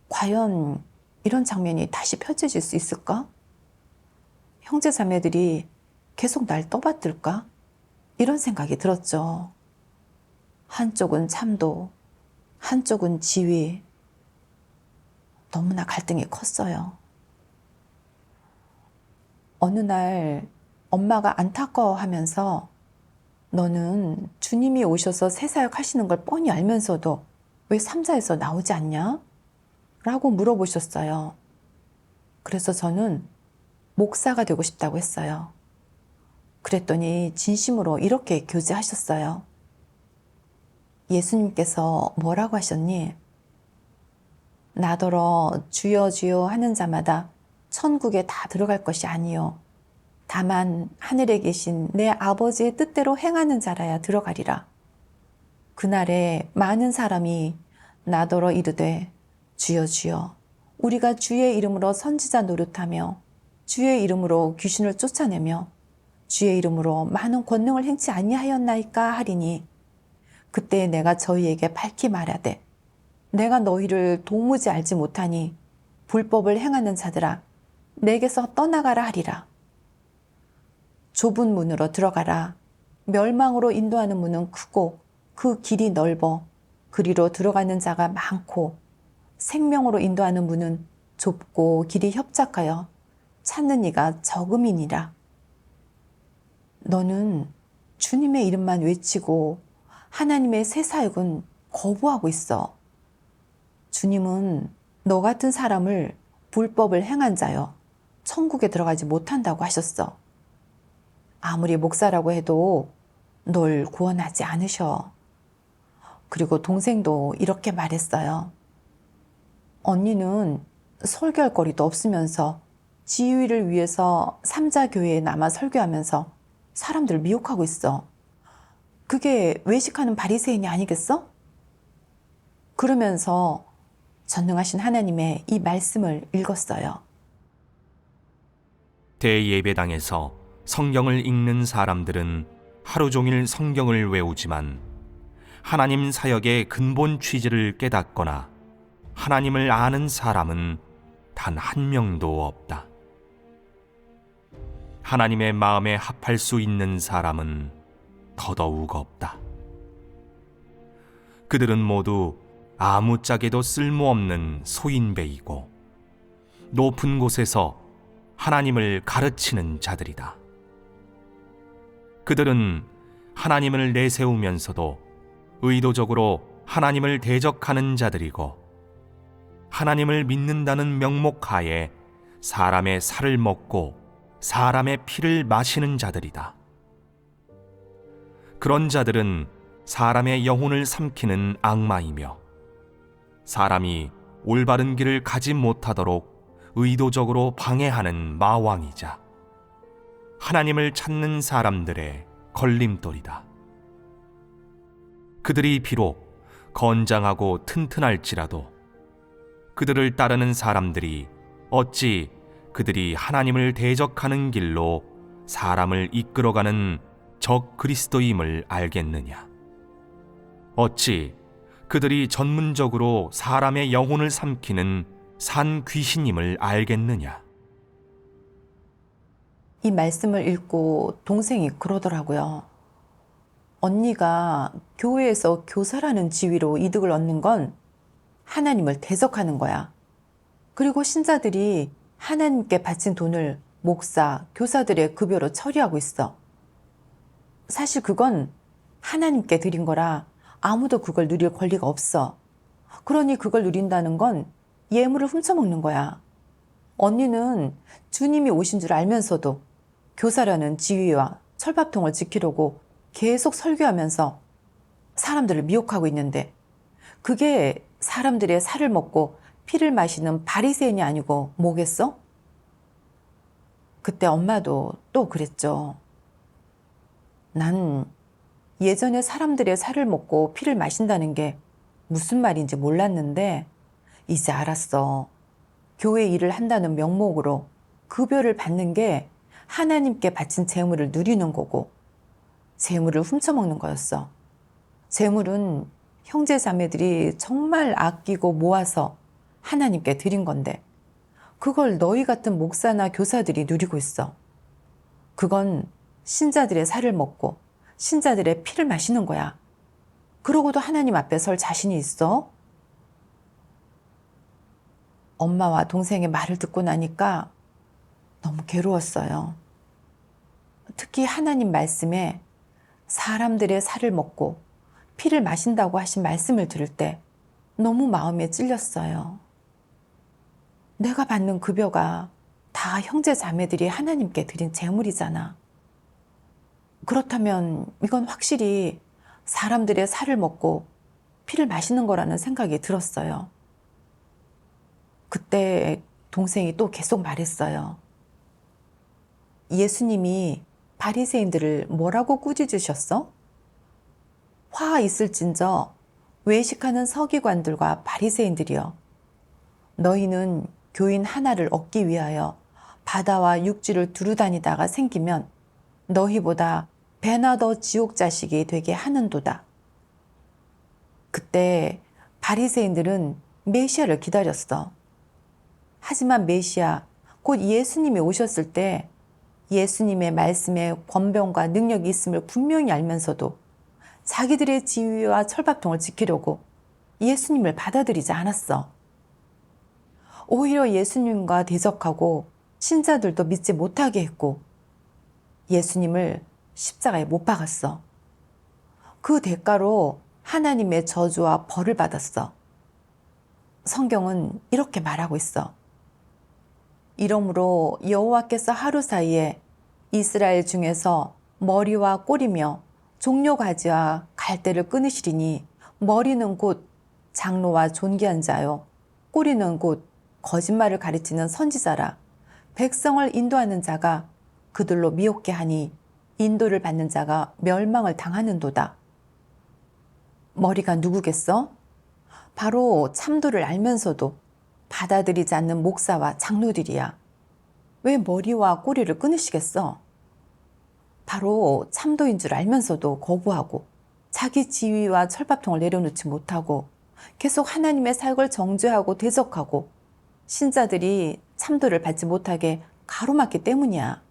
과연 이런 장면이 다시 펼쳐질 수 있을까? 형제자매들이 계속 날 떠받들까? 이런 생각이 들었죠. 한쪽은 참도, 한쪽은 지위. 너무나 갈등이 컸어요. 어느 날 엄마가 안타까워하면서 너는 주님이 오셔서 새 사역 하시는 걸 뻔히 알면서도 왜 삼자에서 나오지 않냐? 라고 물어보셨어요. 그래서 저는 목사가 되고 싶다고 했어요. 그랬더니 진심으로 이렇게 교제하셨어요. 예수님께서 뭐라고 하셨니? 나더러 주여 주여 하는 자마다 천국에 다 들어갈 것이 아니요 다만 하늘에 계신 내 아버지의 뜻대로 행하는 자라야 들어가리라. 그날에 많은 사람이 나더러 이르되 주여 주여 우리가 주의 이름으로 선지자 노릇하며 주의 이름으로 귀신을 쫓아내며 주의 이름으로 많은 권능을 행치 아니하였나이까 하리니 그때 내가 저희에게 밝히 말하되 내가 너희를 도무지 알지 못하니 불법을 행하는 자들아 내게서 떠나가라 하리라. 좁은 문으로 들어가라. 멸망으로 인도하는 문은 크고 그 길이 넓어 그리로 들어가는 자가 많고 생명으로 인도하는 문은 좁고 길이 협착하여 찾는 이가 적음이니라. 너는 주님의 이름만 외치고 하나님의 새 사역은 거부하고 있어. 주님은 너 같은 사람을 불법을 행한 자여 천국에 들어가지 못한다고 하셨어. 아무리 목사라고 해도 널 구원하지 않으셔. 그리고 동생도 이렇게 말했어요. 언니는 설교할 거리도 없으면서 지위를 위해서 삼자 교회에 남아 설교하면서 사람들을 미혹하고 있어. 그게 외식하는 바리새인이 아니겠어? 그러면서 전능하신 하나님의 이 말씀을 읽었어요. 대예배당에서 성경을 읽는 사람들은 하루 종일 성경을 외우지만 하나님 사역의 근본 취지를 깨닫거나 하나님을 아는 사람은 단 한 명도 없다. 하나님의 마음에 합할 수 있는 사람은 더더욱 없다. 그들은 모두 아무짝에도 쓸모없는 소인배이고 높은 곳에서 하나님을 가르치는 자들이다. 그들은 하나님을 내세우면서도 의도적으로 하나님을 대적하는 자들이고 하나님을 믿는다는 명목하에 사람의 살을 먹고 사람의 피를 마시는 자들이다. 그런 자들은 사람의 영혼을 삼키는 악마이며 사람이 올바른 길을 가지 못하도록 의도적으로 방해하는 마왕이자 하나님을 찾는 사람들의 걸림돌이다. 그들이 비록 건장하고 튼튼할지라도 그들을 따르는 사람들이 어찌 그들이 하나님을 대적하는 길로 사람을 이끌어가는 적 그리스도임을 알겠느냐? 어찌 그들이 전문적으로 사람의 영혼을 삼키는 산 귀신임을 알겠느냐? 이 말씀을 읽고 동생이 그러더라고요. 언니가 교회에서 교사라는 지위로 이득을 얻는 건 하나님을 대적하는 거야. 그리고 신자들이 하나님께 바친 돈을 목사, 교사들의 급여로 처리하고 있어. 사실 그건 하나님께 드린 거라 아무도 그걸 누릴 권리가 없어. 그러니 그걸 누린다는 건 예물을 훔쳐먹는 거야. 언니는 주님이 오신 줄 알면서도 교사라는 지위와 철밥통을 지키려고 계속 설교하면서 사람들을 미혹하고 있는데 그게 사람들의 살을 먹고 피를 마시는 바리새인이 아니고 뭐겠어? 그때 엄마도 또 그랬죠. 난 예전에 사람들의 살을 먹고 피를 마신다는 게 무슨 말인지 몰랐는데 이제 알았어. 교회 일을 한다는 명목으로 급여를 받는 게 하나님께 바친 재물을 누리는 거고 재물을 훔쳐먹는 거였어. 재물은 형제 자매들이 정말 아끼고 모아서 하나님께 드린 건데 그걸 너희 같은 목사나 교사들이 누리고 있어. 그건 신자들의 살을 먹고 신자들의 피를 마시는 거야. 그러고도 하나님 앞에 설 자신이 있어? 엄마와 동생의 말을 듣고 나니까 너무 괴로웠어요. 특히 하나님 말씀에 사람들의 살을 먹고 피를 마신다고 하신 말씀을 들을 때 너무 마음에 찔렸어요. 내가 받는 급여가 다 형제 자매들이 하나님께 드린 재물이잖아. 그렇다면 이건 확실히 사람들의 살을 먹고 피를 마시는 거라는 생각이 들었어요. 그때 동생이 또 계속 말했어요. 예수님이 바리새인들을 뭐라고 꾸짖으셨어? 화 있을진저 외식하는 서기관들과 바리새인들이여, 너희는 교인 하나를 얻기 위하여 바다와 육지를 두루다니다가 생기면 너희보다 배나 더 지옥 자식이 되게 하는도다. 그때 바리새인들은 메시아를 기다렸어. 하지만 메시아, 곧 예수님이 오셨을 때 예수님의 말씀에 권병과 능력이 있음을 분명히 알면서도 자기들의 지위와 철밥통을 지키려고 예수님을 받아들이지 않았어. 오히려 예수님과 대적하고 신자들도 믿지 못하게 했고 예수님을 십자가에 못 박았어. 그 대가로 하나님의 저주와 벌을 받았어. 성경은 이렇게 말하고 있어. 이러므로 여호와께서 하루 사이에 이스라엘 중에서 머리와 꼬리며 종려가지와 갈대를 끊으시리니, 머리는 곧 장로와 존귀한 자요 꼬리는 곧 거짓말을 가르치는 선지자라 백성을 인도하는 자가 그들로 미혹게 하니 인도를 받는 자가 멸망을 당하는도다. 머리가 누구겠어? 바로 참도를 알면서도 받아들이지 않는 목사와 장로들이야. 왜 머리와 꼬리를 끊으시겠어? 바로 참도인 줄 알면서도 거부하고 자기 지위와 철밥통을 내려놓지 못하고 계속 하나님의 사역을 정죄하고 대적하고 신자들이 참도를 받지 못하게 가로막기 때문이야.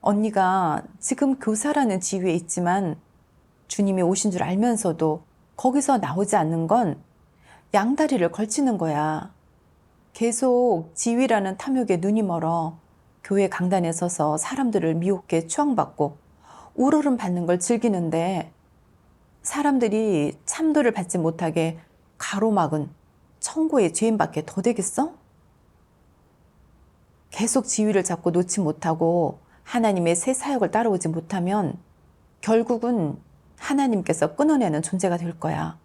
언니가 지금 교사라는 지위에 있지만 주님이 오신 줄 알면서도 거기서 나오지 않는 건 양다리를 걸치는 거야. 계속 지위라는 탐욕에 눈이 멀어 교회 강단에 서서 사람들을 미혹해 추앙받고 우러름 받는 걸 즐기는데 사람들이 참도를 받지 못하게 가로막은 천고의 죄인밖에 더 되겠어? 계속 지위를 잡고 놓지 못하고 하나님의 새 사역을 따라오지 못하면 결국은 하나님께서 끊어내는 존재가 될 거야.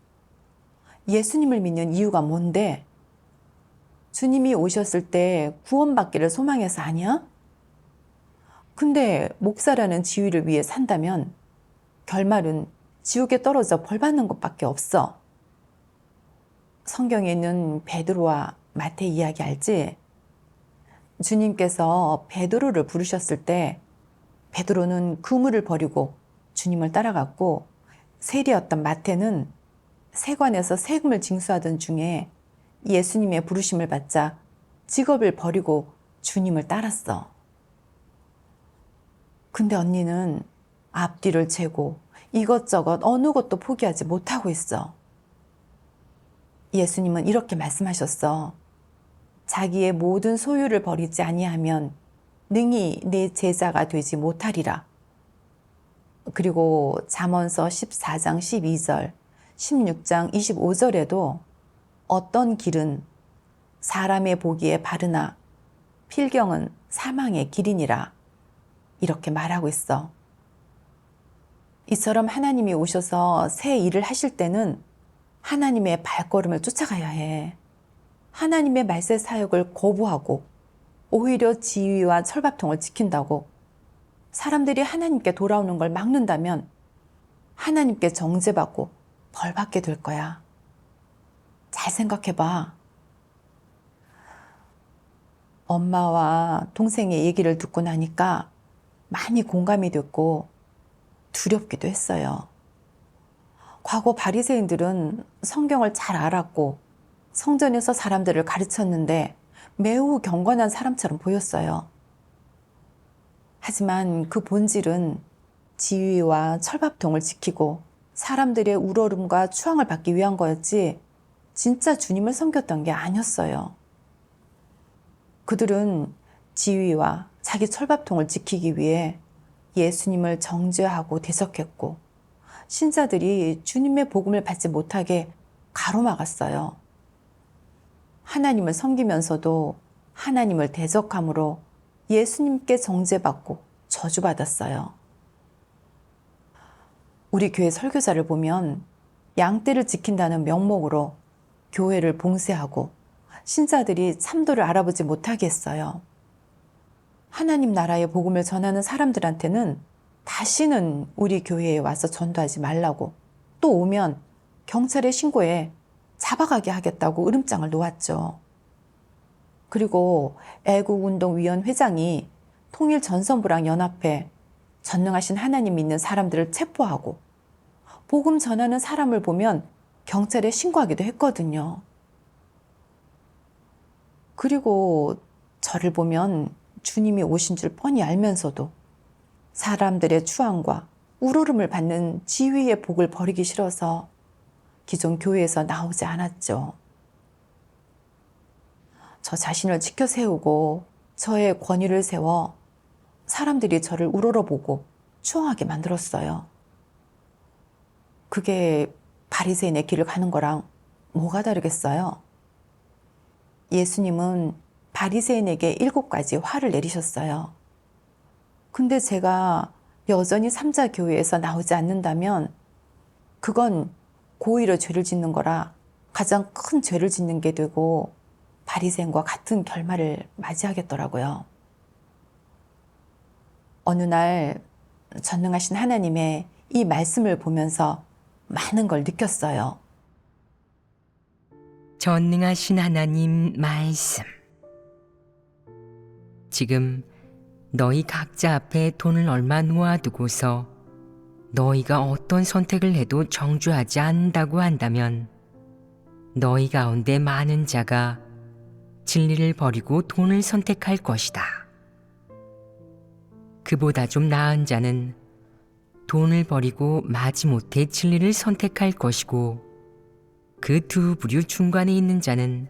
예수님을 믿는 이유가 뭔데? 주님이 오셨을 때 구원받기를 소망해서 아니야? 근데 목사라는 지위를 위해 산다면 결말은 지옥에 떨어져 벌 받는 것밖에 없어. 성경에 있는 베드로와 마태 이야기 알지? 주님께서 베드로를 부르셨을 때 베드로는 그물을 버리고 주님을 따라갔고 세리였던 마태는 세관에서 세금을 징수하던 중에 예수님의 부르심을 받자 직업을 버리고 주님을 따랐어. 근데 언니는 앞뒤를 재고 이것저것 어느 것도 포기하지 못하고 있어. 예수님은 이렇게 말씀하셨어. 자기의 모든 소유를 버리지 아니하면 능히 내 제자가 되지 못하리라. 그리고 잠언서 14장 12절, 16장 25절에도 어떤 길은 사람의 보기에 바르나 필경은 사망의 길이니라 이렇게 말하고 있어. 이처럼 하나님이 오셔서 새 일을 하실 때는 하나님의 발걸음을 쫓아가야 해. 하나님의 말세 사역을 거부하고 오히려 지위와 철밥통을 지킨다고 사람들이 하나님께 돌아오는 걸 막는다면 하나님께 정죄받고 벌받게 될 거야. 잘 생각해봐. 엄마와 동생의 얘기를 듣고 나니까 많이 공감이 됐고 두렵기도 했어요. 과거 바리새인들은 성경을 잘 알았고 성전에서 사람들을 가르쳤는데 매우 경건한 사람처럼 보였어요. 하지만 그 본질은 지위와 철밥통을 지키고 사람들의 우러름과 추앙을 받기 위한 거였지 진짜 주님을 섬겼던 게 아니었어요. 그들은 지위와 자기 철밥통을 지키기 위해 예수님을 정죄하고 대적했고 신자들이 주님의 복음을 받지 못하게 가로막았어요. 하나님을 섬기면서도 하나님을 대적함으로 예수님께 정죄받고 저주받았어요. 우리 교회 설교자를 보면 양떼를 지킨다는 명목으로 교회를 봉쇄하고 신자들이 참도를 알아보지 못하게 했어요. 하나님 나라의 복음을 전하는 사람들한테는 다시는 우리 교회에 와서 전도하지 말라고, 또 오면 경찰에 신고해 잡아가게 하겠다고 으름장을 놓았죠. 그리고 애국운동위원 회장이 통일전선부랑 연합해 전능하신 하나님 믿는 사람들을 체포하고 복음 전하는 사람을 보면 경찰에 신고하기도 했거든요. 그리고 저를 보면 주님이 오신 줄 뻔히 알면서도 사람들의 추앙과 우러름을 받는 지위의 복을 버리기 싫어서 기존 교회에서 나오지 않았죠. 저 자신을 지켜 세우고 저의 권위를 세워 사람들이 저를 우러러보고 추앙하게 만들었어요. 그게 바리새인의 길을 가는 거랑 뭐가 다르겠어요? 예수님은 바리새인에게 7가지 화를 내리셨어요. 근데 제가 여전히 삼자 교회에서 나오지 않는다면 그건 고의로 죄를 짓는 거라 가장 큰 죄를 짓는 게 되고 바리새인과 같은 결말을 맞이하겠더라고요. 어느 날 전능하신 하나님의 이 말씀을 보면서 많은 걸 느꼈어요. 전능하신 하나님 말씀. 지금 너희 각자 앞에 돈을 얼마 놓아두고서 너희가 어떤 선택을 해도 정죄하지 않는다고 한다면 너희 가운데 많은 자가 진리를 버리고 돈을 선택할 것이다. 그보다 좀 나은 자는 돈을 버리고 마지못해 진리를 선택할 것이고, 그 두 부류 중간에 있는 자는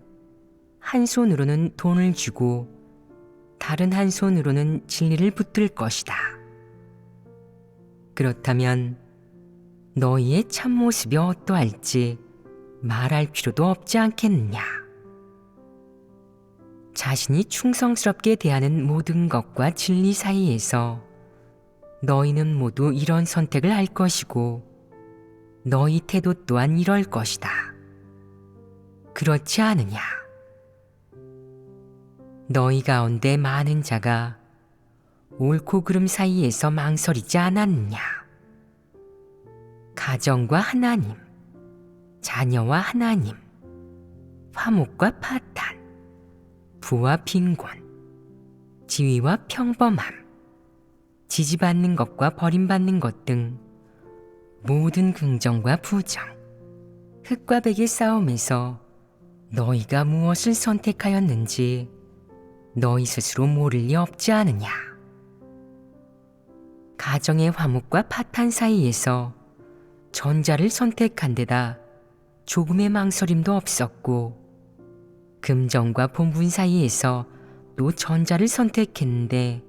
한 손으로는 돈을 쥐고 다른 한 손으로는 진리를 붙들 것이다. 그렇다면 너희의 참모습이 어떠할지 말할 필요도 없지 않겠느냐. 자신이 충성스럽게 대하는 모든 것과 진리 사이에서 너희는 모두 이런 선택을 할 것이고 너희 태도 또한 이럴 것이다. 그렇지 않으냐? 너희 가운데 많은 자가 옳고 그름 사이에서 망설이지 않았느냐? 가정과 하나님, 자녀와 하나님, 화목과 파탄, 부와 빈곤, 지위와 평범함, 지지받는 것과 버림받는 것 등 모든 긍정과 부정, 흙과 백의 싸움에서 너희가 무엇을 선택하였는지 너희 스스로 모를 리 없지 않으냐. 가정의 화목과 파탄 사이에서 전자를 선택한 데다 조금의 망설임도 없었고, 금전과 본분 사이에서 또 전자를 선택했는데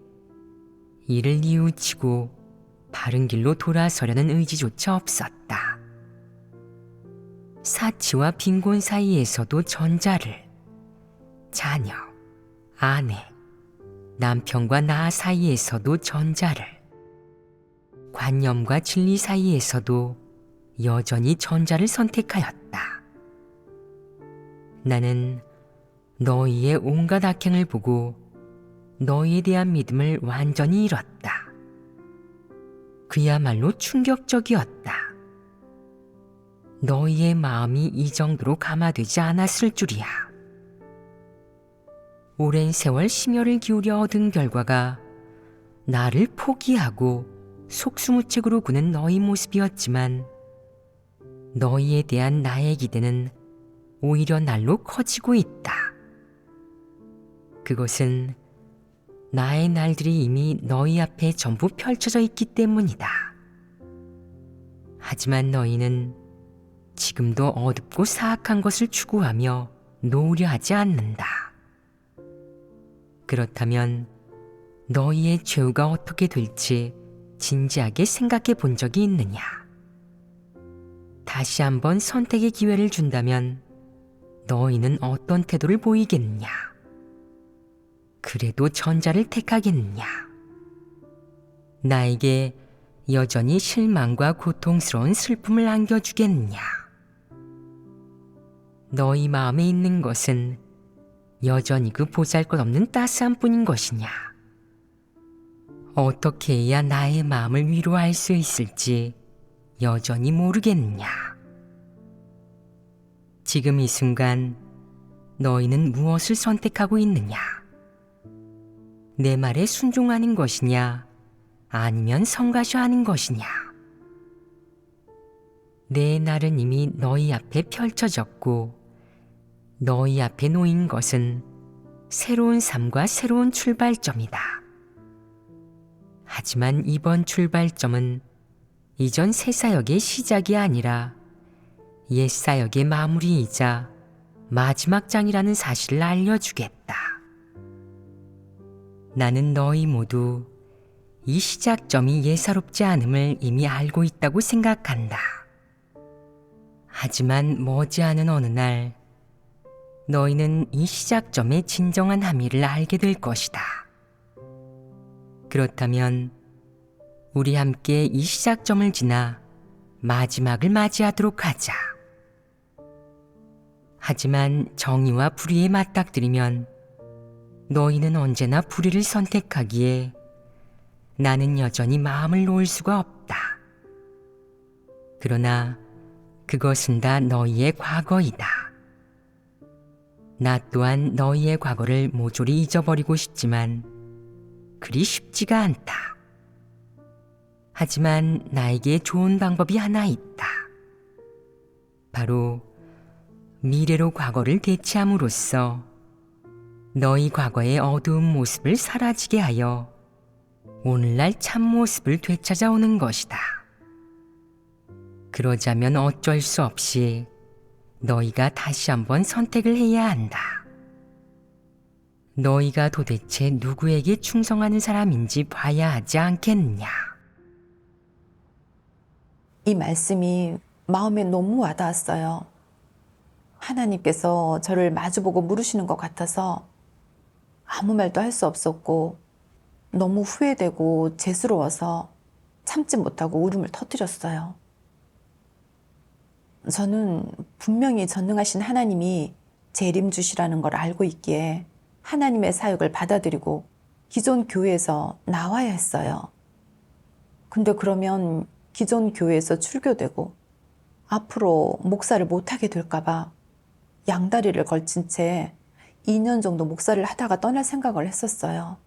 이를 뉘우치고 바른 길로 돌아서려는 의지조차 없었다. 사치와 빈곤 사이에서도 전자를, 자녀, 아내, 남편과 나 사이에서도 전자를, 관념과 진리 사이에서도 여전히 전자를 선택하였다. 나는 너희의 온갖 악행을 보고 너희에 대한 믿음을 완전히 잃었다. 그야말로 충격적이었다. 너희의 마음이 이 정도로 감화되지 않았을 줄이야. 오랜 세월 심혈을 기울여 얻은 결과가 나를 포기하고 속수무책으로 구는 너희 모습이었지만, 너희에 대한 나의 기대는 오히려 날로 커지고 있다. 그것은 나의 날들이 이미 너희 앞에 전부 펼쳐져 있기 때문이다. 하지만 너희는 지금도 어둡고 사악한 것을 추구하며 놓으려 하지 않는다. 그렇다면 너희의 최후가 어떻게 될지 진지하게 생각해 본 적이 있느냐? 다시 한번 선택의 기회를 준다면 너희는 어떤 태도를 보이겠느냐? 그래도 전자를 택하겠느냐? 나에게 여전히 실망과 고통스러운 슬픔을 안겨주겠느냐? 너희 마음에 있는 것은 여전히 그 보잘것없는 따스함 뿐인 것이냐? 어떻게 해야 나의 마음을 위로할 수 있을지 여전히 모르겠느냐? 지금 이 순간 너희는 무엇을 선택하고 있느냐? 내 말에 순종하는 것이냐? 아니면 성가셔하는 것이냐? 내 날은 이미 너희 앞에 펼쳐졌고, 너희 앞에 놓인 것은 새로운 삶과 새로운 출발점이다. 하지만 이번 출발점은 이전 새 사역의 시작이 아니라 옛 사역의 마무리이자 마지막 장이라는 사실을 알려주겠다. 나는 너희 모두 이 시작점이 예사롭지 않음을 이미 알고 있다고 생각한다. 하지만 머지않은 어느 날 너희는 이 시작점의 진정한 함의를 알게 될 것이다. 그렇다면 우리 함께 이 시작점을 지나 마지막을 맞이하도록 하자. 하지만 정의와 불의에 맞닥뜨리면 너희는 언제나 불의를 선택하기에 나는 여전히 마음을 놓을 수가 없다. 그러나 그것은 다 너희의 과거이다. 나 또한 너희의 과거를 모조리 잊어버리고 싶지만 그리 쉽지가 않다. 하지만 나에게 좋은 방법이 하나 있다. 바로 미래로 과거를 대체함으로써 너희 과거의 어두운 모습을 사라지게 하여 오늘날 참 모습을 되찾아오는 것이다. 그러자면 어쩔 수 없이 너희가 다시 한번 선택을 해야 한다. 너희가 도대체 누구에게 충성하는 사람인지 봐야 하지 않겠느냐. 이 말씀이 마음에 너무 와닿았어요. 하나님께서 저를 마주보고 물으시는 것 같아서 아무 말도 할 수 없었고 너무 후회되고 죄스러워서 참지 못하고 울음을 터뜨렸어요. 저는 분명히 전능하신 하나님이 재림주시라는 걸 알고 있기에 하나님의 사역을 받아들이고 기존 교회에서 나와야 했어요. 근데 그러면 기존 교회에서 출교되고 앞으로 목사를 못하게 될까봐 양다리를 걸친 채 2년 정도 목사를 하다가 떠날 생각을 했었어요.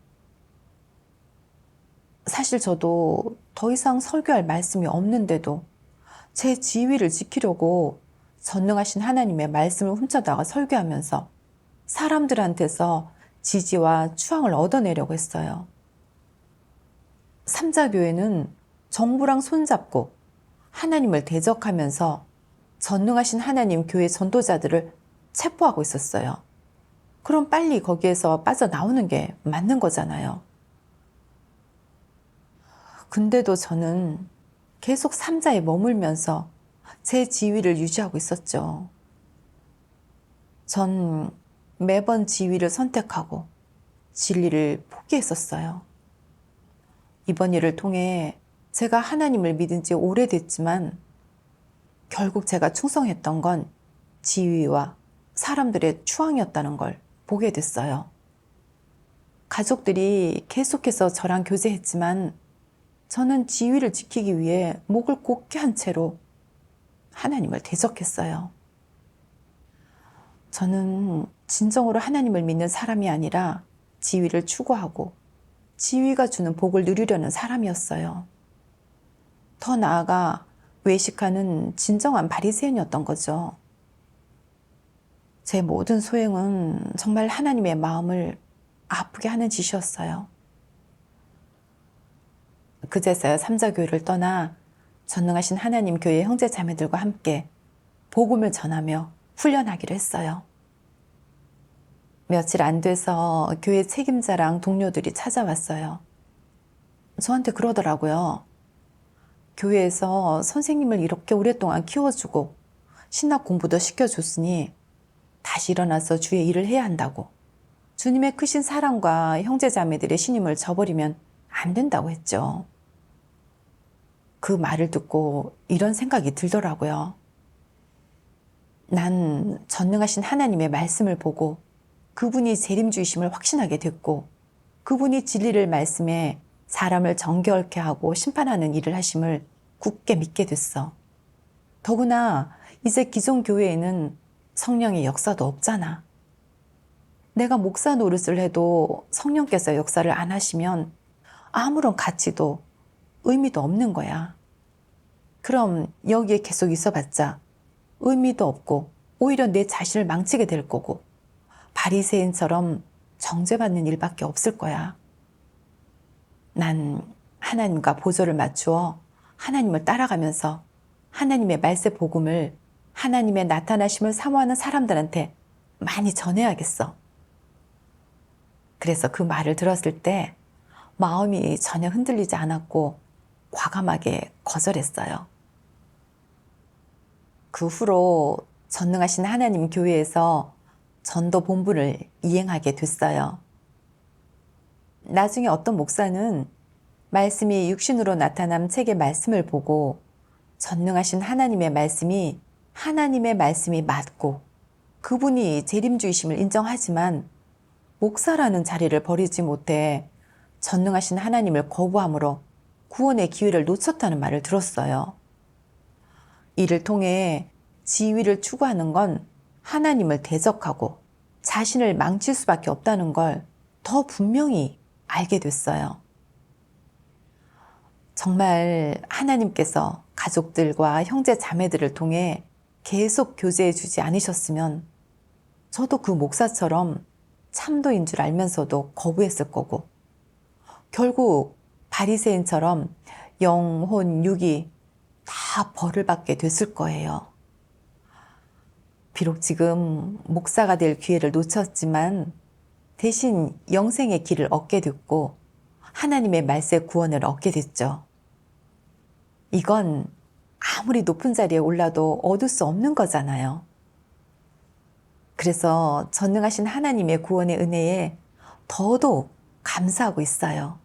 사실 저도 더 이상 설교할 말씀이 없는데도 제 지위를 지키려고 전능하신 하나님의 말씀을 훔쳐다가 설교하면서 사람들한테서 지지와 추앙을 얻어내려고 했어요. 삼자교회는 정부랑 손잡고 하나님을 대적하면서 전능하신 하나님 교회 전도자들을 체포하고 있었어요. 그럼 빨리 거기에서 빠져나오는 게 맞는 거잖아요. 근데도 저는 계속 삼자에 머물면서 제 지위를 유지하고 있었죠. 전 매번 지위를 선택하고 진리를 포기했었어요. 이번 일을 통해 제가 하나님을 믿은 지 오래됐지만 결국 제가 충성했던 건 지위와 사람들의 추앙이었다는 걸 보게 됐어요. 가족들이 계속해서 저랑 교제했지만 저는 지위를 지키기 위해 목을 곧게 한 채로 하나님을 대적했어요. 저는 진정으로 하나님을 믿는 사람이 아니라 지위를 추구하고 지위가 주는 복을 누리려는 사람이었어요. 더 나아가 외식하는 진정한 바리새인이었던 거죠. 제 모든 소행은 정말 하나님의 마음을 아프게 하는 짓이었어요. 그제서야 삼자교회를 떠나 전능하신 하나님 교회 형제 자매들과 함께 복음을 전하며 훈련하기로 했어요. 며칠 안 돼서 교회 책임자랑 동료들이 찾아왔어요. 저한테 그러더라고요. 교회에서 선생님을 이렇게 오랫동안 키워주고 신학 공부도 시켜줬으니 다시 일어나서 주의 일을 해야 한다고. 주님의 크신 사랑과 형제자매들의 신임을 저버리면 안 된다고 했죠. 그 말을 듣고 이런 생각이 들더라고요. 난 전능하신 하나님의 말씀을 보고 그분이 재림주이심을 확신하게 됐고 그분이 진리를 말씀해 사람을 정결케 하고 심판하는 일을 하심을 굳게 믿게 됐어. 더구나 이제 기존 교회에는 성령의 역사도 없잖아. 내가 목사 노릇을 해도 성령께서 역사를 안 하시면 아무런 가치도 의미도 없는 거야. 그럼 여기에 계속 있어봤자 의미도 없고 오히려 내 자신을 망치게 될 거고 바리새인처럼 정죄받는 일밖에 없을 거야. 난 하나님과 보조를 맞추어 하나님을 따라가면서 하나님의 말세 복음을 하나님의 나타나심을 사모하는 사람들한테 많이 전해야겠어. 그래서 그 말을 들었을 때 마음이 전혀 흔들리지 않았고 과감하게 거절했어요. 그 후로 전능하신 하나님 교회에서 전도 본부를 이행하게 됐어요. 나중에 어떤 목사는 말씀이 육신으로 나타난 책의 말씀을 보고 전능하신 하나님의 말씀이 맞고 그분이 재림주이심을 인정하지만 목사라는 자리를 버리지 못해 전능하신 하나님을 거부함으로 구원의 기회를 놓쳤다는 말을 들었어요. 이를 통해 지위를 추구하는 건 하나님을 대적하고 자신을 망칠 수밖에 없다는 걸 더 분명히 알게 됐어요. 정말 하나님께서 가족들과 형제 자매들을 통해 계속 교제해 주지 않으셨으면 저도 그 목사처럼 참도인 줄 알면서도 거부했을 거고, 결국 바리새인처럼 영혼, 육이 다 벌을 받게 됐을 거예요. 비록 지금 목사가 될 기회를 놓쳤지만 대신 영생의 길을 얻게 됐고 하나님의 말세 구원을 얻게 됐죠. 이건 아무리 높은 자리에 올라도 얻을 수 없는 거잖아요. 그래서 전능하신 하나님의 구원의 은혜에 더더욱 감사하고 있어요.